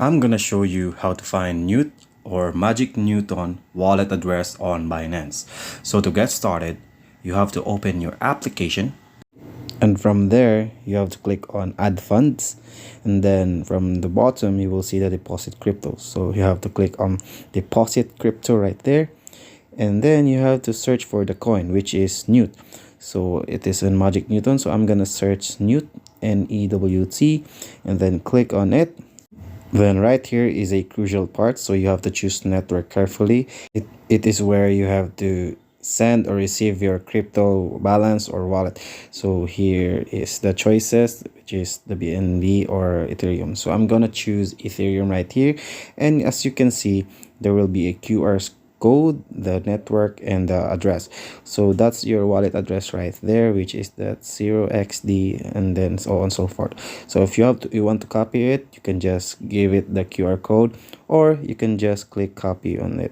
I'm gonna show you how to find Newt or Magic Newton wallet address on Binance. So to get started, you have to open your application, and from there you have to click on add funds, and then from the bottom you will see the deposit crypto. So you have to click on deposit crypto right there, and then you have to search for the coin, which is Newt. So it is in Magic Newton, so I'm gonna search Newt, NEWT, and then click on it. Then right here is a crucial part, so you have to choose network carefully. It is where you have to send or receive your crypto balance or wallet. So here is the choices, which is the BNB or Ethereum. So I'm gonna choose Ethereum right here, and as you can see, there will be a QR code, the network, and the address. So that's your wallet address right there, which is that 0xd, and then so on and so forth. So if you want to copy it, you can just give it the QR code, or you can just click copy on it.